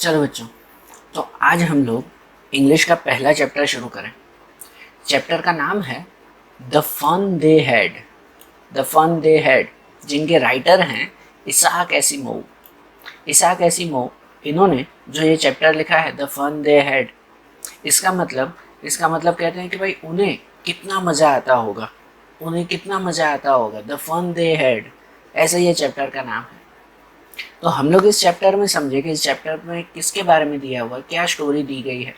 चलो बच्चों, तो आज हम लोग इंग्लिश का पहला चैप्टर शुरू करें। चैप्टर का नाम है the fun they had. The fun they had, जिनके राइटर हैं इसाक एसिमोव। इसाक एसिमोव इन्होंने जो ये चैप्टर लिखा है द फन दे हैड, इसका मतलब कहते हैं कि भाई उन्हें कितना मज़ा आता होगा, द फन दे हैड, ऐसा ये चैप्टर का नाम है। तो हम लोग इस चैप्टर में समझे कि इस चैप्टर में किसके बारे में दिया हुआ है, क्या स्टोरी दी गई है।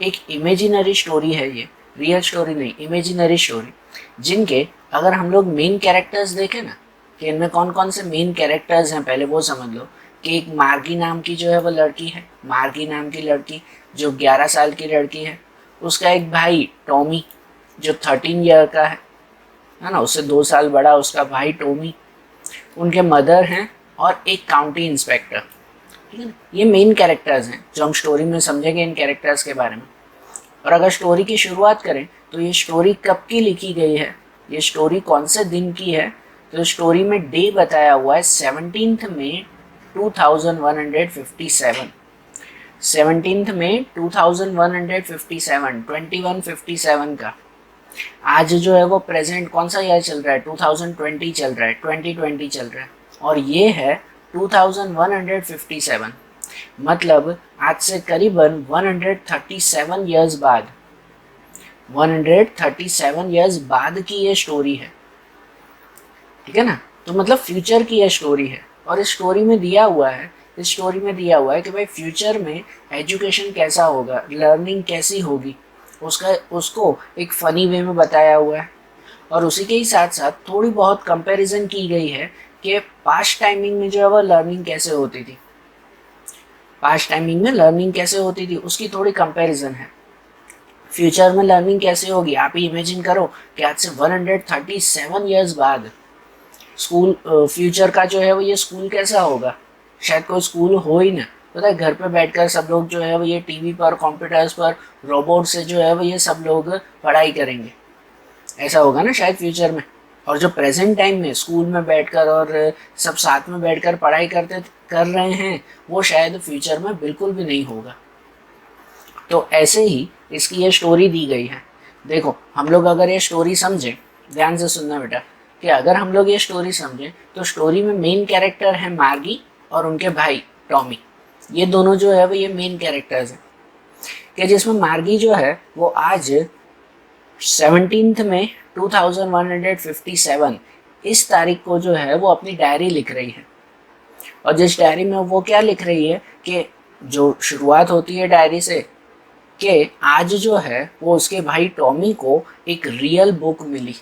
एक इमेजिनरी स्टोरी है ये, रियल स्टोरी नहीं, इमेजिनरी स्टोरी, जिनके अगर हम लोग मेन कैरेक्टर्स देखें ना कि इनमें कौन कौन से मेन कैरेक्टर्स हैं, पहले वो समझ लो कि एक मार्गी नाम की जो है वो लड़की है, मार्गी नाम की लड़की जो 11 साल की लड़की है। उसका एक भाई टॉमी जो 13 ईयर का है ना, उससे 2 साल बड़ा उसका भाई टॉमी। उनके मदर हैं और एक काउंटी इंस्पेक्टर। ठीक है ना, ये मेन कैरेक्टर्स हैं जो हम स्टोरी में समझेंगे इन कैरेक्टर्स के बारे में। और अगर स्टोरी की शुरुआत करें तो ये स्टोरी कब की लिखी गई है, ये स्टोरी कौन से दिन की है, तो स्टोरी में डे बताया हुआ है 17 मई 2157। 17 मई 2157 का। आज जो है वो प्रेजेंट कौन सा ईयर चल रहा है, 2020 चल रहा है, 2020 चल रहा है, और ये है 2157। मतलब आज से करीबन 137 ईयर्स बाद, 137 ईयर्स बाद की ये स्टोरी है। ठीक है ना, तो मतलब फ्यूचर की ये स्टोरी है। और इस स्टोरी में दिया हुआ है कि भाई फ्यूचर में एजुकेशन कैसा होगा, लर्निंग कैसी होगी, उसको एक फ़नी वे में बताया हुआ है। और उसी के ही साथ साथ थोड़ी बहुत कंपैरिजन की गई है कि पास्ट टाइमिंग में जो है वो लर्निंग कैसे होती थी, उसकी थोड़ी कंपैरिजन है। फ्यूचर में लर्निंग कैसे होगी, आप ही इमेजिन करो कि आज से 137 ईयर्स बाद स्कूल, फ्यूचर का जो है वो ये स्कूल कैसा होगा। शायद कोई स्कूल हो ही ना, पता है, घर पे बैठकर सब लोग जो है वो ये टीवी पर, कंप्यूटर्स पर, रोबोट से जो है वो ये सब लोग पढ़ाई करेंगे, ऐसा होगा ना शायद फ्यूचर में। और जो प्रेजेंट टाइम में स्कूल में बैठकर और सब साथ में बैठकर पढ़ाई कर रहे हैं, वो शायद फ्यूचर में बिल्कुल भी नहीं होगा। तो ऐसे ही इसकी ये स्टोरी दी गई है। देखो, हम लोग अगर ये स्टोरी समझें, ध्यान से सुनना बेटा, कि अगर हम लोग ये स्टोरी समझें तो स्टोरी में मेन कैरेक्टर है मार्गी और उनके भाई टॉमी। ये दोनों जो है वो ये मेन कैरेक्टर्स हैं, कि जिसमें मार्गी जो है वो आज 17 में 2157 इस तारीख को जो है वो अपनी डायरी लिख रही है। और जिस डायरी में वो क्या लिख रही है कि जो शुरुआत होती है डायरी से कि आज जो है वो उसके भाई टॉमी को एक रियल बुक मिली।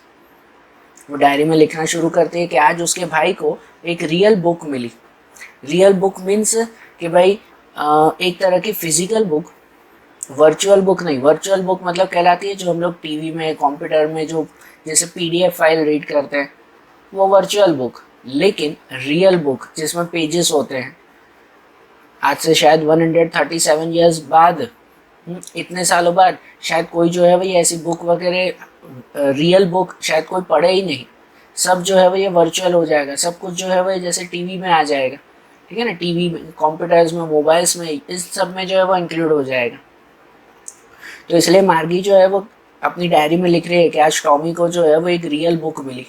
वो डायरी में लिखना शुरू करते हैं कि आज उसके भाई को एक रियल बुक मिली। रियल बुक मीन्स कि भाई एक तरह की फिजिकल बुक, वर्चुअल बुक नहीं। वर्चुअल बुक मतलब कहलाती है जो हम लोग टीवी में, कंप्यूटर में जो जैसे पीडीएफ फाइल रीड करते हैं, वो वर्चुअल बुक। लेकिन रियल बुक जिसमें पेजेस होते हैं, आज से शायद 137 ईयर्स बाद, इतने सालों बाद शायद कोई जो है वही ऐसी बुक वगैरह, रियल बुक शायद कोई पढ़े ही नहीं। सब जो है वो ये वर्चुअल हो जाएगा, सब कुछ जो है वो जैसे टीवी में आ जाएगा। ठीक है ना, टीवी में, कंप्यूटर्स में, मोबाइल्स में, इस सब में जो है वो इंक्लूड हो जाएगा। तो इसलिए मार्गी जो है वो अपनी डायरी में लिख रही है कि आज टॉमी को जो है वो एक रियल बुक मिली।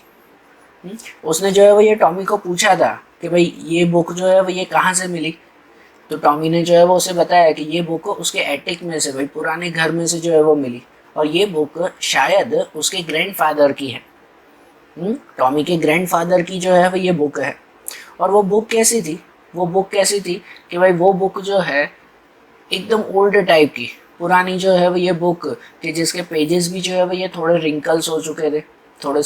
उसने जो है वो ये टॉमी को पूछा था कि भाई ये बुक जो है वो ये कहाँ से मिली। तो टॉमी ने जो है वो उसे बताया कि ये बुक उसके एटिक में से, भाई पुराने घर में से जो है वो मिली, और ये बुक शायद उसके ग्रैंडफादर की है। टॉमी के ग्रैंडफादर की जो है वो ये बुक है। और वो बुक कैसी थी कि भाई वो बुक जो है एकदम ओल्ड टाइप की, पुरानी जो है वो ये बुक, कि जिसके पेजेस भी जो है वो ये थोड़े रिंकल्स हो चुके थे, थोड़े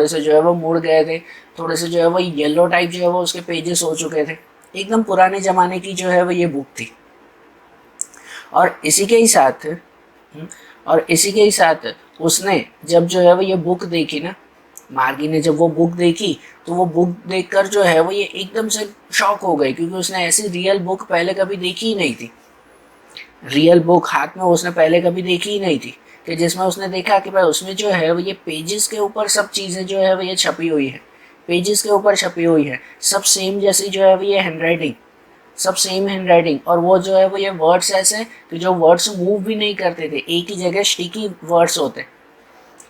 से जो है वो मुड़ गए थे, थोड़े से जो है वो येलो टाइप जो है वो उसके पेजेस हो चुके थे। एकदम पुराने ज़माने की जो है वो ये बुक थी। और इसी के ही साथ उसने जब जो है वो ये बुक देखी ना, मार्गी ने जब वो बुक देखी, तो वो बुक देखकर जो है वो ये एकदम से शॉक हो गई, क्योंकि उसने ऐसी रियल बुक पहले कभी देखी ही नहीं थी। रियल बुक हाथ में उसने पहले कभी देखी ही नहीं थी, कि जिसमें उसने देखा कि भाई उसमें जो है वो ये पेजेस के ऊपर सब चीज़ें जो है वो ये छपी हुई है, सब सेम जैसी जो है वो ये हैंडराइटिंग, सब सेम हैंड राइटिंग, और वो जो है वो ये वर्ड्स ऐसे कि जो वर्ड्स मूव भी नहीं करते थे, एक ही जगह स्टिकी वर्ड्स होते।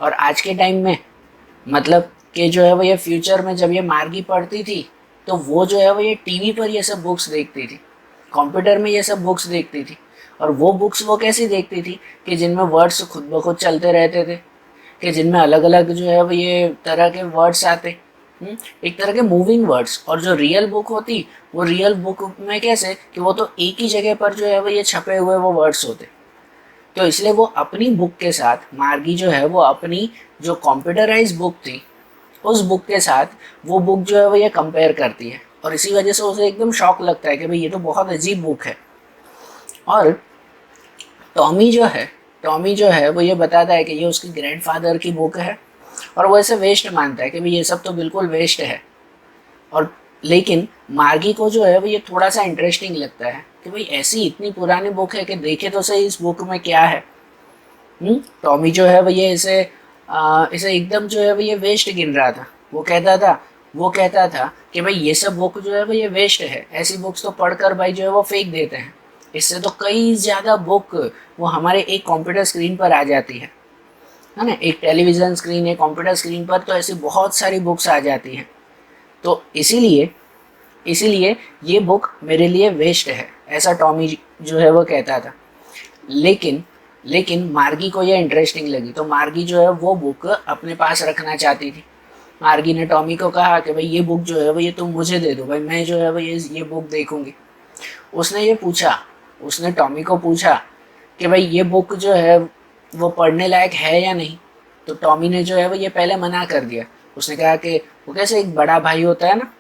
और आज के टाइम में मतलब कि जो है वो ये फ्यूचर में जब ये मार्गी पढ़ती थी तो वो जो है वो ये टीवी पर ये सब बुक्स देखती थी, कंप्यूटर में ये सब बुक्स देखती थी। और वो बुक्स वो कैसी देखती थी कि जिनमें वर्ड्स खुद ब खुद चलते रहते थे, कि जिनमें अलग अलग जो है वो ये तरह के वर्ड्स आते, एक तरह के मूविंग वर्ड्स। और जो रियल बुक होती, वो रियल बुक में कैसे कि वो तो एक ही जगह पर जो है वो ये छपे हुए वो वर्ड्स होते। तो इसलिए वो अपनी बुक के साथ, मार्गी जो है वो अपनी जो कंप्यूटराइज बुक थी उस बुक के साथ वो बुक जो है वो ये कंपेयर करती है, और इसी वजह से उसे एकदम शॉक लगता है कि भाई ये तो बहुत अजीब बुक है। और टॉमी जो है वो ये बताता है कि ये उसके ग्रैंडफादर की बुक है, और वो ऐसे वेस्ट मानता है कि भाई ये सब तो बिल्कुल वेस्ट है। और लेकिन मार्गी को जो है वो ये थोड़ा सा इंटरेस्टिंग लगता है कि भाई ऐसी इतनी पुरानी बुक है कि देखे तो सही इस बुक में क्या है। टॉमी जो है वो ये इसे एकदम जो है वो ये वेस्ट गिन रहा था। वो कहता था कि भाई ये सब बुक जो है वो ये वेस्ट है, ऐसी बुक्स तो पढ़कर भाई जो है वो फेंक देते हैं, इससे तो कई ज़्यादा बुक वो हमारे एक कंप्यूटर स्क्रीन पर आ जाती है ना, एक टेलीविज़न स्क्रीन, एक कंप्यूटर स्क्रीन पर तो ऐसी बहुत सारी बुक्स आ जाती हैं। तो इसीलिए ये बुक मेरे लिए वेस्ट है, ऐसा टॉमी जो है वो कहता था। लेकिन मार्गी को ये इंटरेस्टिंग लगी, तो मार्गी जो है वो बुक अपने पास रखना चाहती थी। मार्गी ने टॉमी को कहा कि भाई ये बुक जो है वो ये तुम मुझे दे दो, भाई मैं जो है वो ये बुक देखूंगी। उसने टॉमी को पूछा कि भाई ये बुक जो है वो पढ़ने लायक है या नहीं। तो टॉमी ने जो है वो ये पहले मना कर दिया। उसने कहा कि वो कैसे एक बड़ा भाई होता है ना,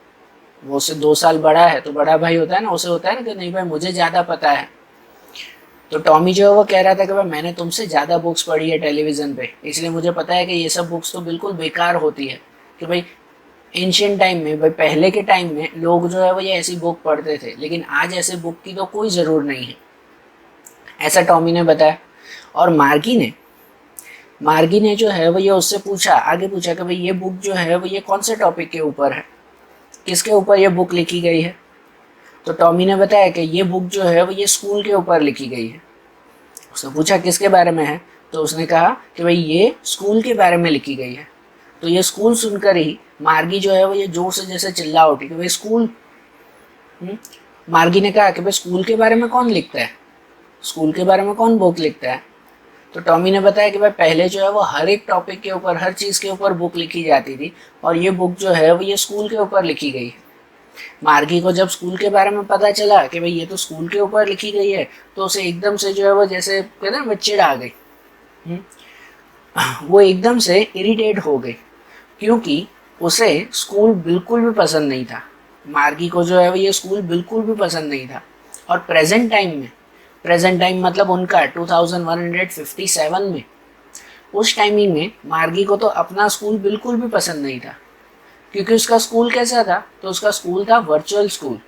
वो उससे 2 साल बड़ा है तो बड़ा भाई होता है ना, उसे होता है ना कि नहीं भाई मुझे ज़्यादा पता है। तो टॉमी जो है वो कह रहा था कि भाई मैंने तुमसे ज़्यादा बुक्स पढ़ी है टेलीविज़न पे, इसलिए मुझे पता है कि ये सब बुक्स तो बिल्कुल बेकार होती है। कि भाई एंशियंट टाइम में, भाई पहले के टाइम में लोग जो है वो ये ऐसी बुक पढ़ते थे, लेकिन आज ऐसे बुक की तो कोई ज़रूर नहीं है, ऐसा टॉमी ने बताया। और मार्गी ने जो है वो ये उससे आगे पूछा कि भाई ये बुक जो है वो ये कौन से टॉपिक के ऊपर है, किसके ऊपर ये बुक लिखी गई है। तो टॉमी ने बताया कि ये बुक जो है वो ये स्कूल के ऊपर लिखी गई है। उसने पूछा किसके बारे में है, तो उसने कहा कि भाई ये स्कूल के बारे में लिखी गई है। तो ये स्कूल सुनकर ही मार्गी जो है वो ये जोर से जैसे चिल्ला उठी कि भाई स्कूल। मार्गी ने कहा कि भाई स्कूल के बारे में कौन लिखता है, स्कूल के बारे में कौन बुक लिखता है। तो टॉमी ने बताया कि भाई पहले जो है वो हर एक टॉपिक के ऊपर, हर चीज़ के ऊपर बुक लिखी जाती थी, और ये बुक जो है वो ये स्कूल के ऊपर लिखी गई है। मार्गी को जब स्कूल के बारे में पता चला कि भाई ये तो स्कूल के ऊपर लिखी गई है, तो उसे एकदम से जो है वो जैसे कहते हैं चिढ़ आ गई। वो एकदम से इरिटेट हो गई, क्योंकि उसे स्कूल बिल्कुल भी पसंद नहीं था। मार्गी को जो है वो ये स्कूल बिल्कुल भी पसंद नहीं था। और प्रेजेंट टाइम मतलब उनका 2157 में, उस टाइमिंग में मार्गी को तो अपना स्कूल बिल्कुल भी पसंद नहीं था। क्योंकि उसका स्कूल कैसा था, तो उसका स्कूल था वर्चुअल स्कूल,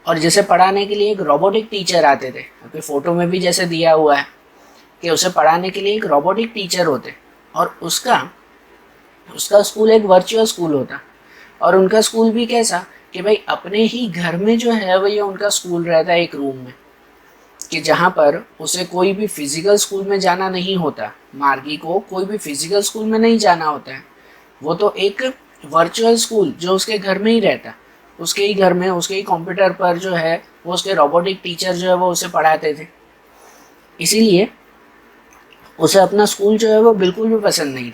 और जैसे पढ़ाने के लिए एक रोबोटिक टीचर आते थे, क्योंकि फ़ोटो में भी जैसे दिया हुआ है कि उसे पढ़ाने के लिए एक रोबोटिक टीचर होते, और उसका स्कूल एक वर्चुअल स्कूल होता। और उनका स्कूल भी कैसा कि भाई अपने ही घर में जो है वो ये उनका स्कूल रहता है एक रूम में, कि जहाँ पर उसे कोई भी फिजिकल स्कूल में जाना नहीं होता। मार्गी को कोई भी फिजिकल स्कूल में नहीं जाना होता है, वो तो एक वर्चुअल स्कूल जो उसके घर में ही रहता, उसके ही घर में, उसके ही कंप्यूटर पर जो है वो उसके रोबोटिक टीचर जो है वो उसे पढ़ाते थे। इसीलिए उसे अपना स्कूल जो है वो बिल्कुल भी पसंद नहीं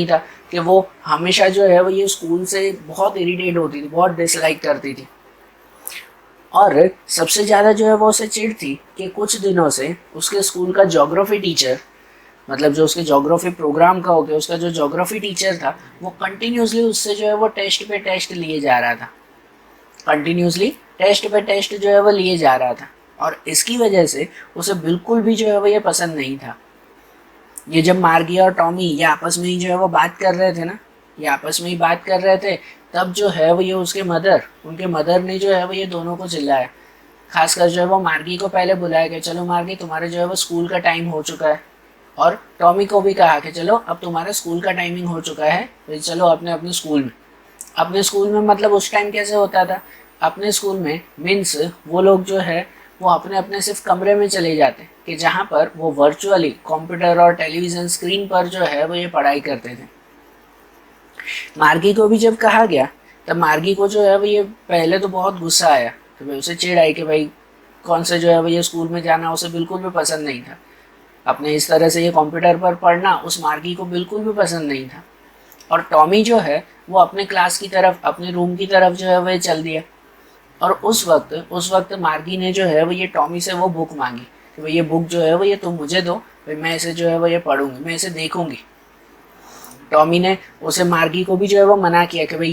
था कि वो हमेशा जो है वो ये स्कूल से बहुत इरिटेट होती थी, बहुत डिसलाइक करती थी। और सबसे ज़्यादा जो है वो उसे चिढ़ थी कि कुछ दिनों से उसके स्कूल का ज्योग्राफी टीचर, मतलब जो उसके ज्योग्राफी प्रोग्राम का हो गया, उसका जो ज्योग्राफी टीचर था वो कंटिन्यूसली उससे जो है वो टेस्ट पे टेस्ट लिए जा रहा था, जो है वो लिए जा रहा था। और इसकी वजह से उसे बिल्कुल भी जो है वो ये पसंद नहीं था। ये जब मार्गी और टॉमी ये आपस में ही जो है वो बात कर रहे थे, तब जो है वो ये उनके मदर ने जो है वो ये दोनों को चिल्लाया। खासकर जो है वो मार्गी को पहले बुलाया कि चलो मार्गी, तुम्हारे जो है वो स्कूल का टाइम हो चुका है, और टॉमी को भी कहा कि चलो अब तुम्हारे स्कूल का टाइमिंग हो चुका है, तो चलो अपने स्कूल में मतलब उस टाइम कैसे होता था, अपने स्कूल में मीन्स वो लोग जो है वो अपने अपने सिर्फ कमरे में चले जाते कि जहाँ पर वो वर्चुअली कंप्यूटर और टेलीविज़न स्क्रीन पर जो है वो ये पढ़ाई करते थे। मार्गी को भी जब कहा गया तब मार्गी को जो है वो ये पहले तो बहुत गुस्सा आया कि भाई उसे चिढ़ आई कि भाई कौन से जो है वो ये स्कूल में जाना उसे बिल्कुल भी पसंद नहीं था। अपने इस तरह से ये कंप्यूटर पर पढ़ना उस मार्गी को बिल्कुल भी पसंद नहीं था। और टॉमी जो है वो अपने क्लास की तरफ अपने रूम की तरफ जो है वो चल दिया। और उस वक्त मार्गी ने जो है वो ये टॉमी से वो बुक मांगी कि भाई ये बुक जो है वो ये तुम मुझे दो, भाई मैं इसे जो है वो ये पढ़ूंगी, मैं इसे देखूंगी। टॉमी ने उसे मार्गी को भी जो है वो मना किया कि भाई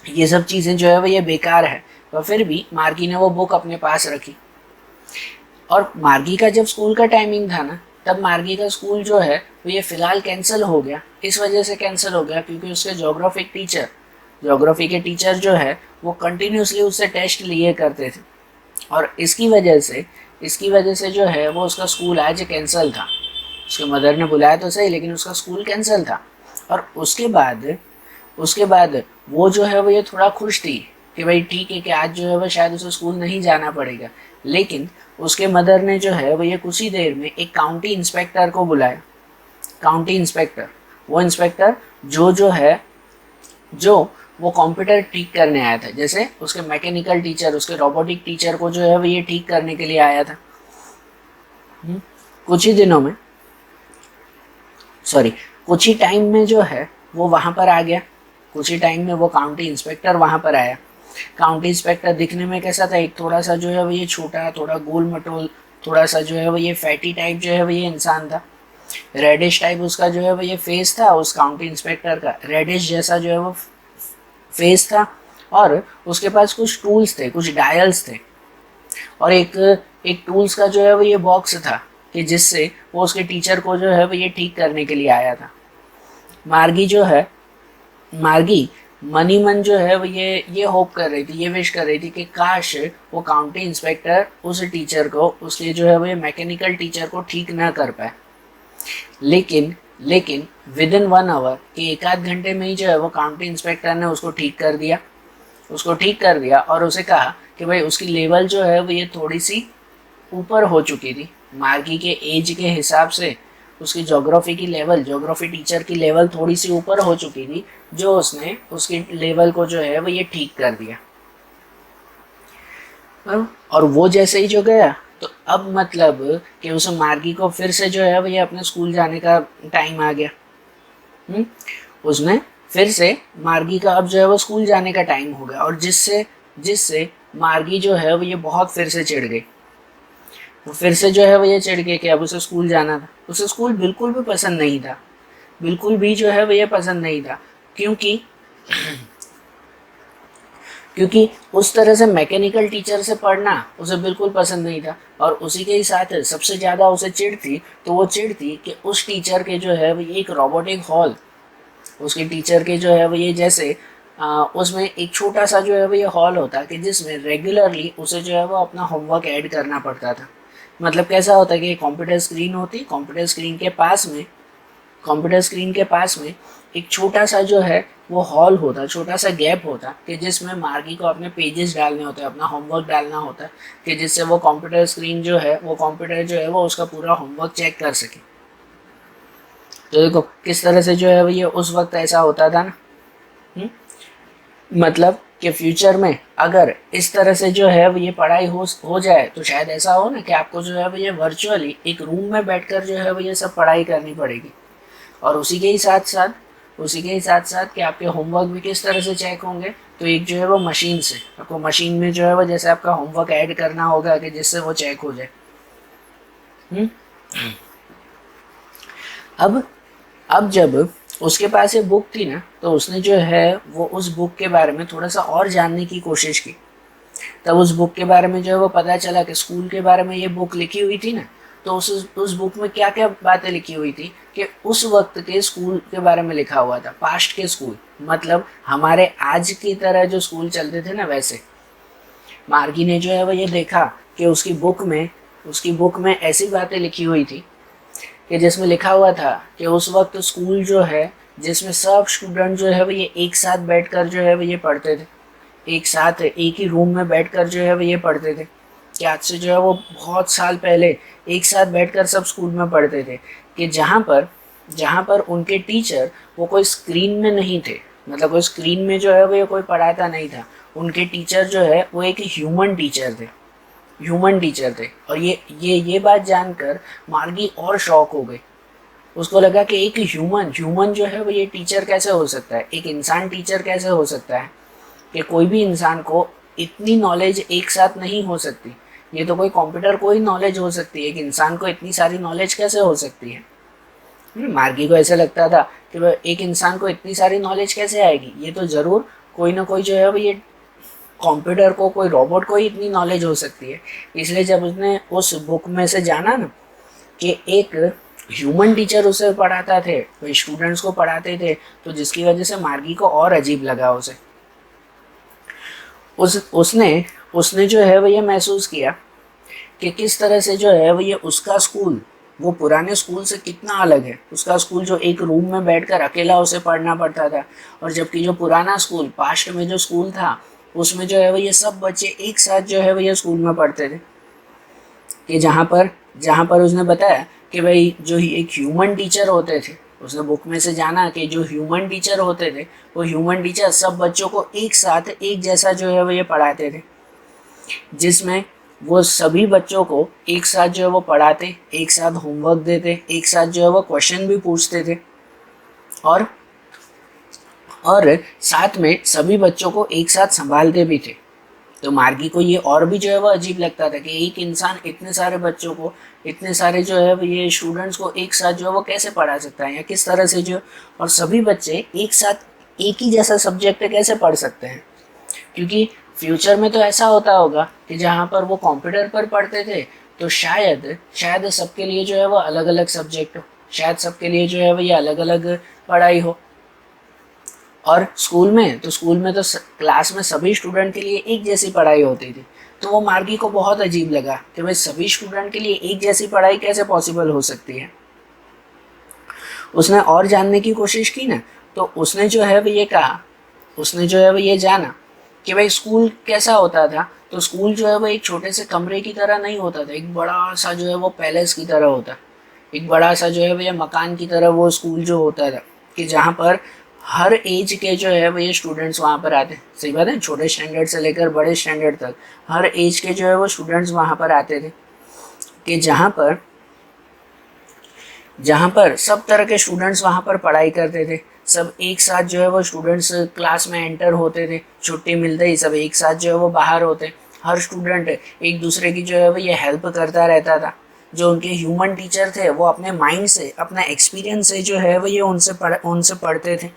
ये सब चीज़ें जो है वो ये बेकार है, पर फिर भी मार्गी ने वो बुक अपने पास रखी। और मार्गी का जब स्कूल का टाइमिंग था ना, तब मार्गी का स्कूल जो है वो ये फ़िलहाल कैंसिल हो गया। इस वजह से कैंसिल हो गया क्योंकि उसके ज्योग्राफी के टीचर जो है वो कंटिन्यूसली उससे टेस्ट लिए करते थे। और इसकी वजह से जो है वो उसका स्कूल आज कैंसिल था। उसके मदर ने बुलाया तो सही, लेकिन उसका स्कूल कैंसिल था। और उसके बाद वो जो है वो ये थोड़ा खुश थी कि भाई ठीक है कि आज जो है वो शायद उसे स्कूल नहीं जाना पड़ेगा। लेकिन उसके मदर ने जो है वो ये कुछ ही देर में एक काउंटी इंस्पेक्टर को बुलाया। काउंटी इंस्पेक्टर, वो इंस्पेक्टर जो वो कंप्यूटर ठीक करने आया था, जैसे उसके मैकेनिकल टीचर, उसके रोबोटिक टीचर को जो है वो ये ठीक करने के लिए आया था। कुछ ही टाइम में जो है वो वहाँ पर आ गया। कुछ ही टाइम में वो काउंटी इंस्पेक्टर वहाँ पर आया। काउंटी इंस्पेक्टर दिखने में कैसा था, एक थोड़ा सा जो है वो ये छोटा, थोड़ा गोल मटोल, थोड़ा सा जो है वो ये फैटी टाइप जो है वो ये इंसान था। रेडिश टाइप उसका जो है वो ये फेस था, उस काउंटी इंस्पेक्टर का रेडिश जैसा जो है वो फेस था। और उसके पास कुछ टूल्स थे, कुछ डायल्स थे, और एक टूल्स का जो है वो ये बॉक्स था कि जिससे वो उसके टीचर को जो है वो ये ठीक करने के लिए आया था। मार्गी मनी मन जो है वो ये होप कर रही थी, ये विश कर रही थी कि काश वो काउंटी इंस्पेक्टर उस टीचर को, उसके जो है वो ये मैकेनिकल टीचर को ठीक ना कर पाए। लेकिन विद इन 1 आवर के 1 आध घंटे में ही जो है वो काउंटी इंस्पेक्टर ने उसको ठीक कर दिया और उसे कहा कि भाई उसकी लेवल जो है वो ये थोड़ी सी ऊपर हो चुकी थी। मार्गी के एज के हिसाब से उसकी ज्योग्राफी टीचर की लेवल थोड़ी सी ऊपर हो चुकी थी, जो उसने उसकी लेवल को जो है वो ये ठीक कर दिया। और वो जैसे ही जो गया तो अब मतलब कि उस मार्गी को फिर से जो है वो ये अपने स्कूल जाने का टाइम आ गया। उसमें फिर से मार्गी का अब जो है वो स्कूल जाने का टाइम हो गया, और जिससे मार्गी जो है वो ये बहुत फिर से चिढ़ गई। वो फिर से जो है वो ये चिढ़ गई कि अब उसे स्कूल जाना था। उसे स्कूल बिल्कुल भी पसंद नहीं था, बिल्कुल भी जो है वो ये पसंद नहीं था, क्योंकि उस तरह से मैकेनिकल टीचर से पढ़ना उसे बिल्कुल पसंद नहीं था। और उसी के ही साथ सबसे ज़्यादा उसे चिढ़ थी कि उस टीचर के जो है वो एक रोबोटिक हॉल, उसके टीचर के जो है वो ये जैसे उसमें एक छोटा सा जो है वो ये हॉल होता कि जिसमें रेगुलरली उसे जो है वो अपना होमवर्क ऐड करना पड़ता था। मतलब कैसा होता है कि कंप्यूटर स्क्रीन होती, कंप्यूटर स्क्रीन के पास में एक छोटा सा जो है वो हॉल होता, छोटा सा गैप होता कि जिसमें मार्गी को अपने पेजेस डालने होते हैं, अपना होमवर्क डालना होता है कि जिससे वो कंप्यूटर जो है वो उसका पूरा होमवर्क चेक कर सके। तो देखो किस तरह से जो है वो ये उस वक्त ऐसा होता था ना। मतलब कि फ्यूचर में अगर इस तरह से जो है वो ये पढ़ाई हो जाए तो शायद ऐसा हो ना कि आपको जो है वो ये वर्चुअली एक रूम में बैठकर जो है वो ये सब पढ़ाई करनी पड़ेगी। और उसी के ही साथ साथ कि आपके होमवर्क भी किस तरह से चेक होंगे, तो एक जो है वो मशीन से आपको मशीन में जो है वो जैसे आपका होमवर्क ऐड करना होगा कि जिससे वो चेक हो जाए। अब जब उसके पास ये बुक थी ना, तो उसने जो है वो उस बुक के बारे में थोड़ा सा और जानने की कोशिश की। तब उस बुक के बारे में जो है वो पता चला कि स्कूल के बारे में ये बुक लिखी हुई थी ना, तो उस बुक में क्या क्या बातें लिखी हुई थी कि उस वक्त के स्कूल के बारे में लिखा हुआ था। पास्ट के स्कूल मतलब हमारे आज की तरह जो स्कूल चलते थे ना, वैसे। मार्गी ने जो है वो ये देखा कि उसकी बुक में ऐसी बातें लिखी हुई थी कि जिसमें लिखा हुआ था कि उस वक्त स्कूल जो है जिसमें सब स्टूडेंट जो है वो ये एक साथ बैठकर जो है वो ये पढ़ते थे, एक साथ एक ही रूम में बैठकर जो है वो ये पढ़ते थे, कि आज से जो है वो बहुत साल पहले एक साथ बैठकर सब स्कूल में पढ़ते थे, कि जहाँ पर उनके टीचर वो कोई स्क्रीन में नहीं थे, मतलब कोई स्क्रीन में जो है वो ये कोई पढ़ाता नहीं था, उनके टीचर जो है वो एक ह्यूमन टीचर थे, ह्यूमन टीचर थे। और ये बात जानकर मार्गी और शॉक हो गई। उसको लगा कि एक ह्यूमन जो है वो ये टीचर कैसे हो सकता है, एक इंसान टीचर कैसे हो सकता है, कि कोई भी इंसान को इतनी नॉलेज एक साथ नहीं हो सकती। ये तो कोई कंप्यूटर को ही नॉलेज हो सकती है, एक इंसान को इतनी सारी नॉलेज कैसे हो सकती है। मार्गी को ऐसा लगता था कि वह एक इंसान को इतनी सारी नॉलेज कैसे आएगी, ये तो ज़रूर कोई ना कोई जो है वो ये कंप्यूटर को, कोई रोबोट को ही इतनी नॉलेज हो सकती है। इसलिए जब उसने उस बुक में से जाना ना कि एक ह्यूमन टीचर उसे पढ़ाता थे, वो स्टूडेंट्स को पढ़ाते थे, तो जिसकी वजह से मार्गी को और अजीब लगा उसे। उसने जो है वो ये महसूस किया कि किस तरह से जो है वो ये उसका स्कूल वो पुराने स्कूल से कितना अलग है। उसका स्कूल जो एक रूम में बैठकर अकेला उसे पढ़ना पड़ता था, और जबकि जो पुराना स्कूल पास्ट में जो स्कूल था उसमें जो है वो ये सब बच्चे एक साथ जो है वो ये स्कूल में पढ़ते थे। कि जहाँ पर उसने बताया कि भाई जो एक ह्यूमन टीचर होते थे, उसने बुक में से जाना कि जो ह्यूमन टीचर होते थे वो ह्यूमन टीचर सब बच्चों को एक साथ एक जैसा जो है वो ये पढ़ाते थे, जिसमें वो सभी बच्चों को एक साथ जो है वो पढ़ाते, एक साथ होमवर्क देते, एक साथ जो है वो क्वेश्चन भी पूछते थे, और साथ में सभी बच्चों को एक साथ संभालते भी थे। तो मार्गी को ये और भी जो है वो अजीब लगता था कि एक इंसान इतने सारे बच्चों को, इतने सारे जो है ये स्टूडेंट्स को एक साथ जो है वो कैसे पढ़ा सकता है, या किस तरह से जो, और सभी बच्चे एक साथ एक ही जैसा सब्जेक्ट कैसे पढ़ सकते हैं। क्योंकि फ्यूचर में तो ऐसा होता होगा कि जहाँ पर वो कंप्यूटर पर पढ़ते थे तो शायद सबके लिए जो है वो अलग अलग सब्जेक्ट हो, शायद सबके लिए जो है वो ये अलग अलग पढ़ाई हो। और स्कूल में तो क्लास में सभी स्टूडेंट के लिए एक जैसी पढ़ाई होती थी। तो वो मार्गी को बहुत अजीब लगा कि भाई सभी स्टूडेंट के लिए एक जैसी पढ़ाई कैसे पॉसिबल हो सकती है। उसने और जानने की कोशिश की ना, तो उसने जो है वो ये कहा, उसने जो है वो ये जाना कि भाई स्कूल कैसा होता था। तो स्कूल जो है वो एक छोटे से कमरे की तरह नहीं होता था, एक बड़ा सा जो है वो पैलेस की तरह होता, एक बड़ा सा जो है वो ये मकान की तरह वो स्कूल जो होता था, कि जहाँ पर हर एज के जो है वो ये स्टूडेंट्स वहाँ पर आते। सही बात है, छोटे स्टैंडर्ड से लेकर बड़े स्टैंडर्ड तक हर एज के जो है वो स्टूडेंट्स वहाँ पर आते थे, कि जहाँ पर सब तरह के स्टूडेंट्स वहाँ पर पढ़ाई करते थे। सब एक साथ जो है वो स्टूडेंट्स क्लास में एंटर होते थे, छुट्टी मिलते ही सब एक साथ जो है वो बाहर होते। हर स्टूडेंट एक दूसरे की जो है वो ये हेल्प करता रहता था। जो उनके ह्यूमन टीचर थे वो अपने माइंड से, अपना एक्सपीरियंस से जो है वो ये उनसे पढ़ते थे।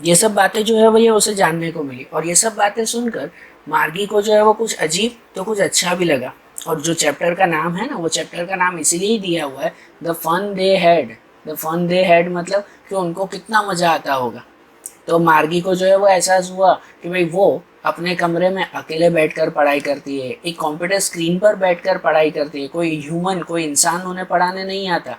ये सब बातें जो है वो ये उसे जानने को मिली, और ये सब बातें सुनकर मार्गी को जो है वो कुछ अजीब तो कुछ अच्छा भी लगा। और जो चैप्टर का नाम है ना, वो चैप्टर का नाम इसीलिए दिया हुआ है the fun they had. The fun they had मतलब कि उनको कितना मज़ा आता होगा। तो मार्गी को जो है वो एहसास हुआ कि भाई वो अपने कमरे में अकेले बैठकर पढ़ाई करती है, एक कंप्यूटर स्क्रीन पर बैठकर पढ़ाई करती है, कोई ह्यूमन, कोई इंसान उन्हें पढ़ाने नहीं आता,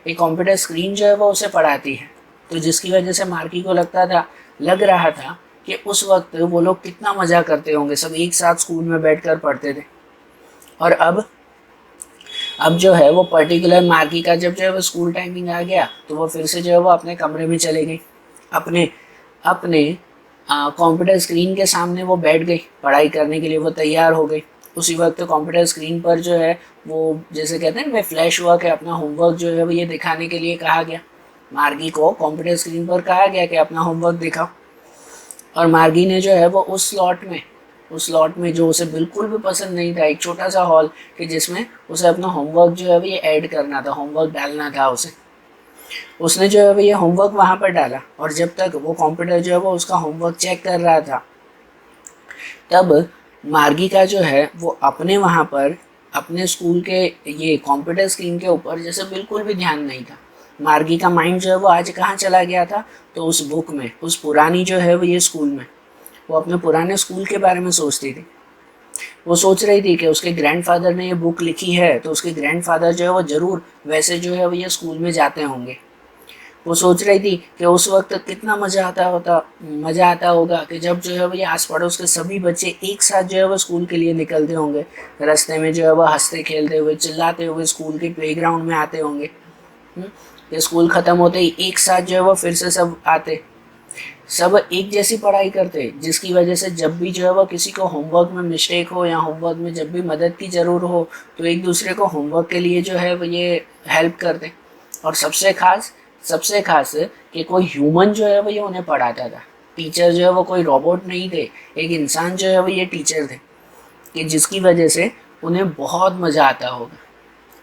एक कंप्यूटर स्क्रीन जो है वो उसे पढ़ाती है। तो जिसकी वजह से मार्गी को लग रहा था कि उस वक्त वो लोग कितना मज़ा करते होंगे, सब एक साथ स्कूल में बैठकर पढ़ते थे। और अब जो है वो पर्टिकुलर मार्गी का जब जो है वो स्कूल टाइमिंग आ गया, तो वो फिर से जो है वो अपने कमरे में चले गई, अपने कंप्यूटर स्क्रीन के सामने वो बैठ गई, पढ़ाई करने के लिए वो तैयार हो गई। उसी वक्त कंप्यूटर स्क्रीन पर जो है वो, जैसे कहते हैं ना, फ्लैश हुआ कि अपना होमवर्क जो है वो ये दिखाने के लिए कहा गया। मार्गी को कंप्यूटर स्क्रीन पर कहा गया कि अपना होमवर्क दिखाओ, और मार्गी ने जो है वो उस स्लॉट में जो उसे बिल्कुल भी पसंद नहीं था, एक छोटा सा हॉल कि जिसमें उसे अपना होमवर्क जो है वो ये ऐड करना था, होमवर्क डालना था उसने जो है वो ये होमवर्क वहाँ पर डाला। और जब तक वो कंप्यूटर जो है वो उसका होमवर्क चेक कर रहा था, तब मार्गी का जो है वो वहाँ पर अपने स्कूल के ये कंप्यूटर स्क्रीन के ऊपर जैसे बिल्कुल भी ध्यान नहीं था। मार्गी का माइंड जो है वो आज कहाँ चला गया था, तो उस बुक में, उस पुरानी जो है वो ये स्कूल में, वो अपने पुराने स्कूल के बारे में सोचती थी। वो सोच रही थी कि उसके ग्रैंडफादर ने ये बुक लिखी है, तो उसके ग्रैंडफादर जो है वो ज़रूर वैसे जो है वो ये स्कूल में जाते होंगे। वो सोच रही थी कि उस वक्त कितना मज़ा आता होगा कि जब जो है वो ये आस पड़ोस के सभी बच्चे एक साथ जो है वो स्कूल के लिए निकलते होंगे, रास्ते में जो है वो हंसते खेलते हुए चिल्लाते हुए स्कूल के प्लेग्राउंड में आते होंगे। ये स्कूल ख़त्म होते ही एक साथ जो है वो फिर से सब आते, सब एक जैसी पढ़ाई करते, जिसकी वजह से जब भी जो है वो किसी को होमवर्क में मिस्टेक हो या होमवर्क में जब भी मदद की ज़रूर हो तो एक दूसरे को होमवर्क के लिए जो है वो ये हेल्प करते। और सबसे खास कि कोई ह्यूमन जो है वो ये उन्हें पढ़ाता था। टीचर जो है वो कोई रोबोट नहीं थे, एक इंसान जो है वो ये टीचर थे, कि जिसकी वजह से उन्हें बहुत मज़ा आता होगा।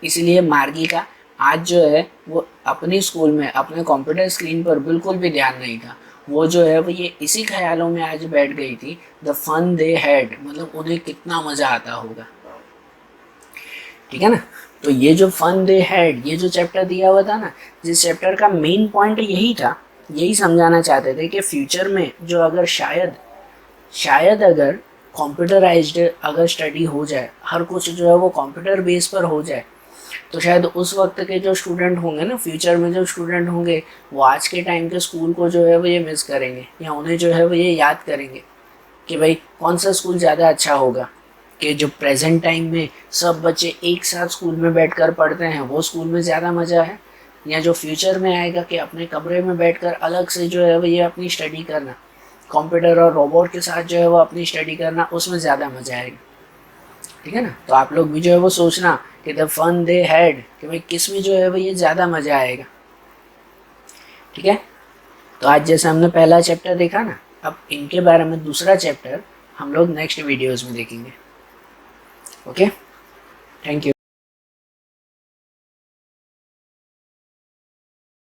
इसलिए मार्गी का आज जो है वो अपने स्कूल में अपने कंप्यूटर स्क्रीन पर बिल्कुल भी ध्यान नहीं था। वो जो है वो ये इसी ख्यालों में आज बैठ गई थी, द फन दे हैड, मतलब उन्हें कितना मज़ा आता होगा। ठीक है ना। तो ये जो फन दे हैड, ये जो चैप्टर दिया हुआ था ना, जिस चैप्टर का मेन पॉइंट यही था, यही समझाना चाहते थे कि फ्यूचर में जो अगर शायद अगर कंप्यूटराइज्ड अगर स्टडी हो जाए, हर कुछ जो है वो कंप्यूटर बेस पर हो जाए, तो शायद उस वक्त के जो स्टूडेंट होंगे ना, फ्यूचर में जो स्टूडेंट होंगे, वो आज के टाइम के स्कूल को जो है वो ये मिस करेंगे, या उन्हें जो है वो ये याद करेंगे कि भाई कौन सा स्कूल ज़्यादा अच्छा होगा, कि जो प्रेजेंट टाइम में सब बच्चे एक साथ स्कूल में बैठकर पढ़ते हैं वो स्कूल में ज़्यादा मज़ा है, या जो फ्यूचर में आएगा कि अपने कमरे में बैठकर अलग से जो है वो ये अपनी स्टडी करना, कंप्यूटर और रोबोट के साथ जो है वो अपनी स्टडी करना, उसमें ज़्यादा मज़ा आएगा। ठीक है ना। तो आप लोग भी जो है वो सोचना कि द फन दे हैड, कि भाई किस में जो है वो ये ज़्यादा मज़ा आएगा। ठीक है। तो आज जैसे हमने पहला चैप्टर देखा ना, अब इनके बारे में दूसरा चैप्टर हम लोग नेक्स्ट वीडियोज़ में देखेंगे। Okay, thank you.